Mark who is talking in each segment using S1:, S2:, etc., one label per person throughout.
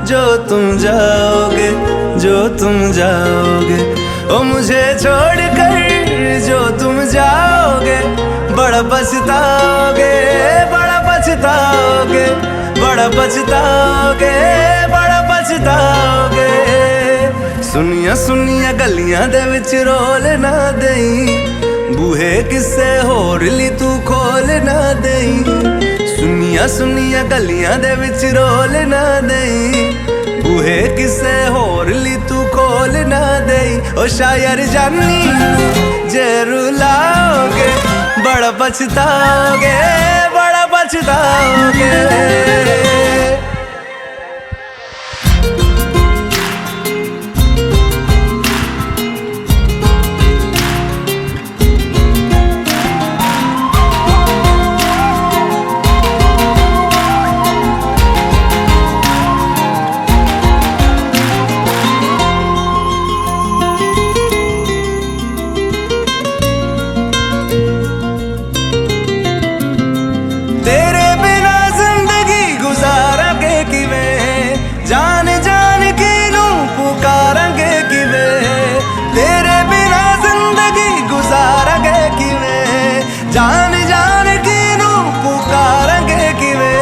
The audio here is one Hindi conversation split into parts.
S1: जो तुम जाओगे, जो तुम जाओगे। ओ मुझे छोड़ कर जो तुम जाओगे, बड़ा पछताओगे, बड़ा पछताओगे, बड़ा पछताओगे, बड़ा पछताओगे। सुनिया सुनिया गलियां दे विच रोल ना देई, बूहे किसे होर ली तू खोल ना देई। सुनिया सुनिया गलियां दे विच रोल ना देई, बूहे किसे होर ली तू खोल ना देई। ओ शायर जानी जे रुलाओगे, बड़ा पछताओगे, बड़ा पछताओगे। तेरे बिना जिंदगी गुजारांगे किवें, जान जान के नू पुकारांगे किवें। तेरे बिना जिंदगी गुजारांगे किवें, जान जान के नू पुकारांगे किवें।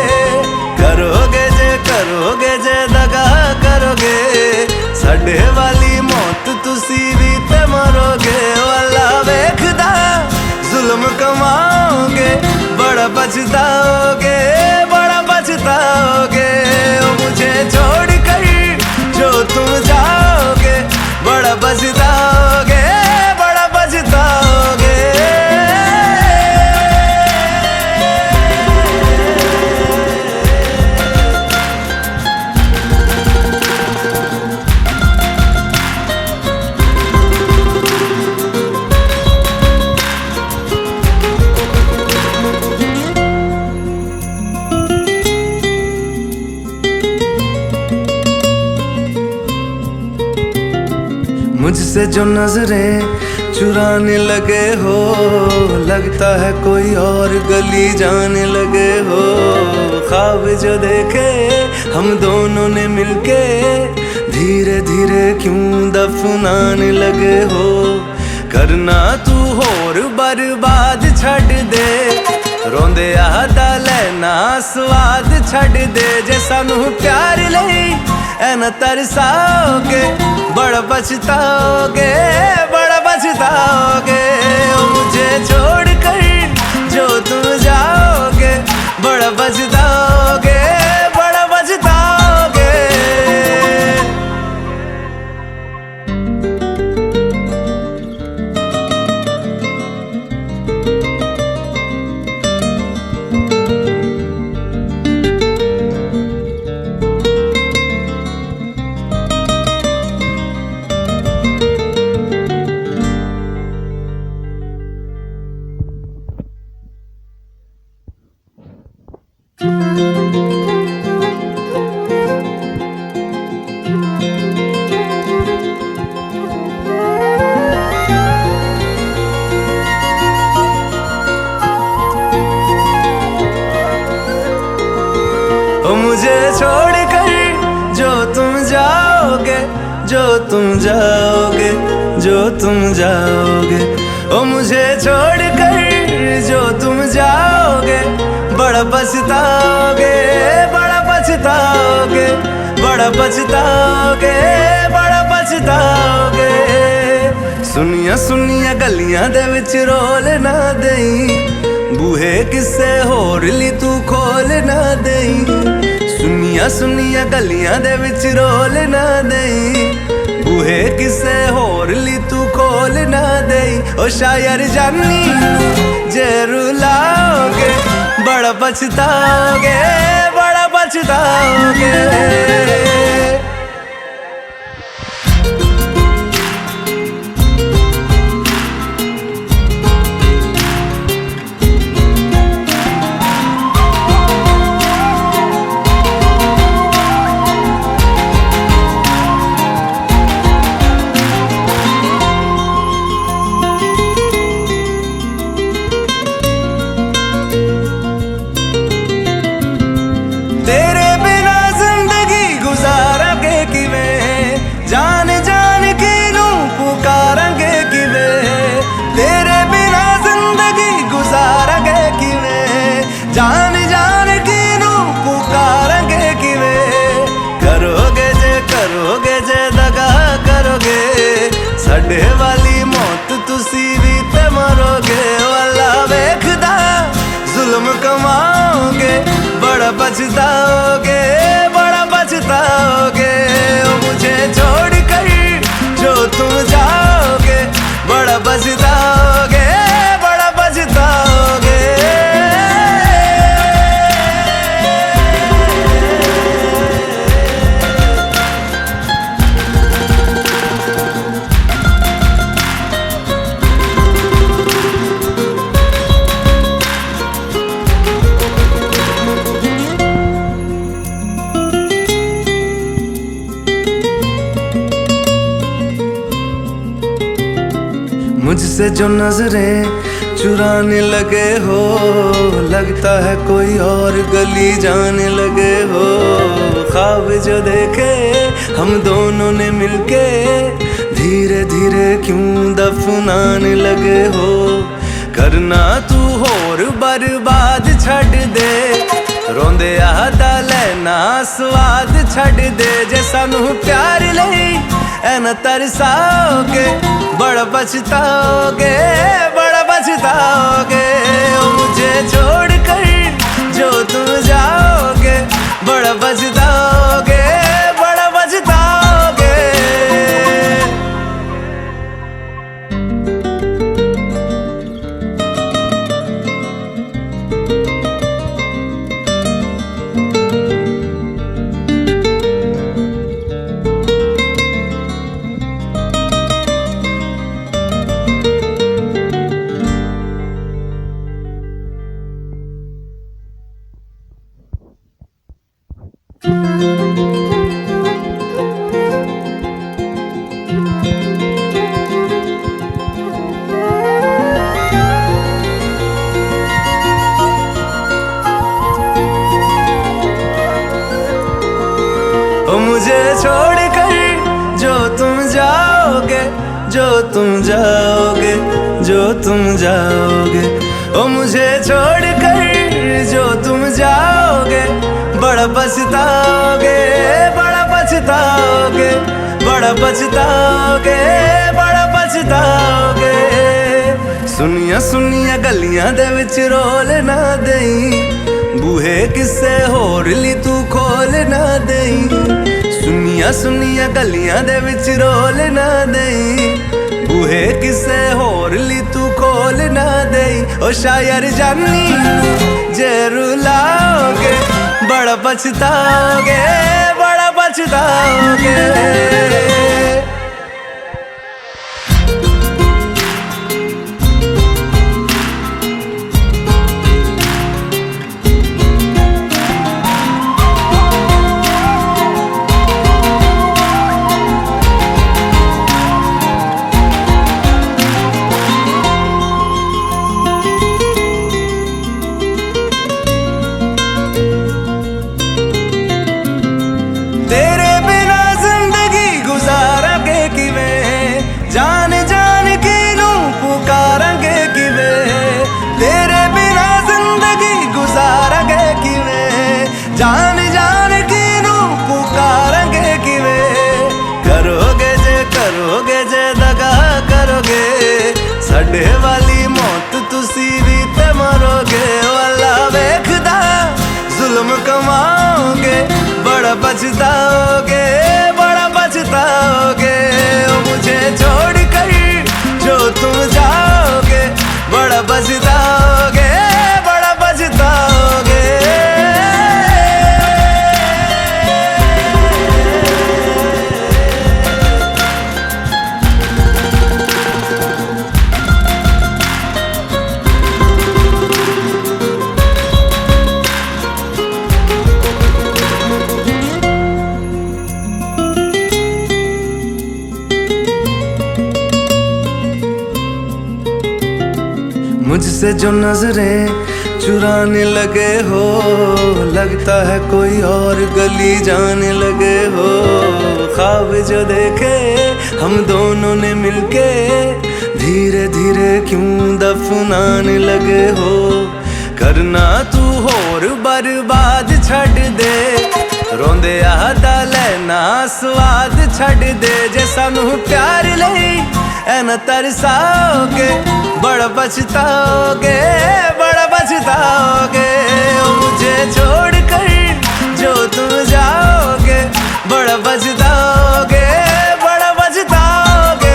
S1: करोगे जे दगा करोगे, साडे वाली मौत तुसी भी ते मरोगे। वाला वेखदा जुल्म कमाओगे, बड़ा पछताओगे, बड़ा पछताओगे। ओ मुझे छोड़ कर जो तुम जाओगे, बड़ा पछताओगे, बड़ा पछताओगे। मुझसे जो नजरें चुराने लगे हो, लगता है कोई और गली जाने लगे हो। ख्वाब जो देखे हम दोनों ने मिलके, धीरे धीरे क्यों दफनाने लगे हो। करना तू होर बर्बाद छड़ दे, रोंदे आदा लेना स्वाद छड़ दे। जे सानू प्यार लई ऐना तरसाओगे, बड़ा पछताओगे, बड़ा पछताओगे। ओ मुझे छोड़ कर जो तुम जाओगे, बड़ा पछताओगे, बड़ा पछताओगे। मुझे छोड़ कर जो तुम जाओगे, जो तुम जाओगे, जो तुम जाओगे। ओ मुझे छोड़ कर जो तुम जाओगे, बड़ा पछताओगे, बड़ा पछताओगे, बड़ा पछताओगे, बड़ा पछताओगे। सुनिया सुनिया गलियां दे विच रोल ना देई, बूहे किसे होर ली तू खोल ना देई। सुनिया सुनिया गलियां दे विच रोल ना देई, बूहे किसे होर ली तू खोल ना देई। ओ शायर जानी जे रुलाओगे, बड़ा पछताओगे, बड़ा पछताओगे। तेरे बिना जिंदगी मुझसे जो नजरें चुराने लगे हो, लगता है कोई और गली जाने लगे हो। ख्वाब जो देखे हम दोनों ने मिलके, धीरे धीरे क्यों दफनाने लगे हो। करना तू होर बर्बाद छड़ दे, रोंदे आदा लेना स्वाद छड़ दे। जे सानू प्यार लई ऐना तरसाओगे, बड़ा पछताओगे, बड़ा पछताओगे। ओ मुझे छोड़ कर जो तुम जाओगे, बड़ा पछताओगे, बड़ा पछताओगे। ओ मुझे छोड़ कर जो तुम जाओगे, जो तुम जाओगे, जो तुम जाओगे। ओ मुझे छोड़ कर जो तुम जाओगे, बड़ा पछताओगे, बड़ा पछताओगे, बड़ा पछताओगे, बड़ा पछताओगे। सुनिया सुनिया गलियां दे विच रोल ना देई, बूहे किसे होर ली तू खोल ना देई। सुनिया सुनिया गलियां दे विच रोल ना देई, बूहे किसे होर ली तू खोल ना देई। ओ शायर जानी जे रुलाओगे, बड़ा पछताओगे, बड़ा पछताओगे। तेरे बिना जिंदगी गुजारांगे किवें, जान जान की नू पुकारांगे किवें। तेरे बिना जिंदगी गुजारांगे किवें, जान जान की नू पुकारांगे किवें। करोगे जे दगा करोगे, साडे वाली मौत तुसी भी ते मरोगे। वाला वेखदा जुल्म कमाओगे, बड़ा पछताओगे, बड़ा पछताओगे। ओ मुझे छोड़ कर जो तुम जाओगे, बड़ा पछताओगे, बड़ा पछताओगे। मुझसे जो नजरें चुराने लगे हो, लगता है कोई और गली जाने लगे हो। ख्वाब जो देखे हम दोनों ने मिलके, धीरे धीरे क्यों दफनाने लगे हो। करना तू होर बर्बाद छड़ दे, रोंदे आदा लेना स्वाद छड़ दे। जे सानू प्यार लई ऐना तरसाओगे, बड़ा पछताओगे, बड़ा पछताओगे। ओ मुझे छोड़ कर जो तुम जाओगे, बड़ा पछताओगे, बड़ा पछताओगे।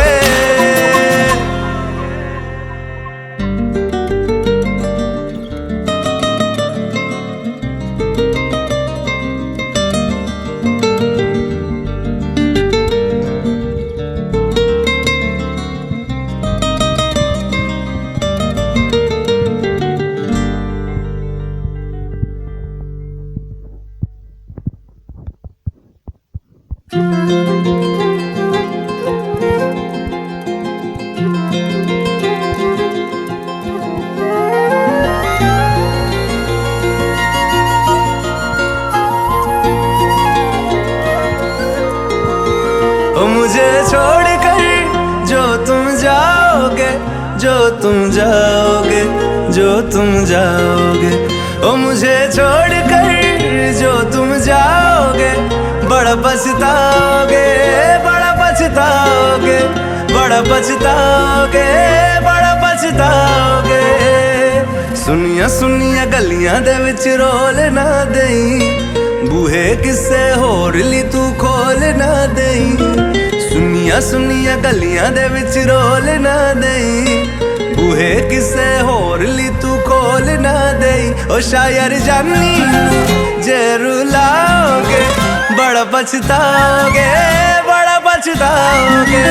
S1: जो तुम जाओगे, जो तुम जाओगे। ओ मुझे छोड़ कर जो तुम जाओगे, बड़ा पछताओगे, बड़ा पछताओगे, बड़ा पछताओगे, बड़ा पछताओगे। सुनिया सुनिया गलियां दे विच रोल ना देई, बूहे किसे होर ली तू खोल ना देई। सुनिया सुनिया गलियां दे विच रोल ना देई, बूहे किसे होर ली तू खोल ना देई। ओ शायर जानी जे रुलाओगे, बड़ा पछताओगे, बड़ा पछताओगे।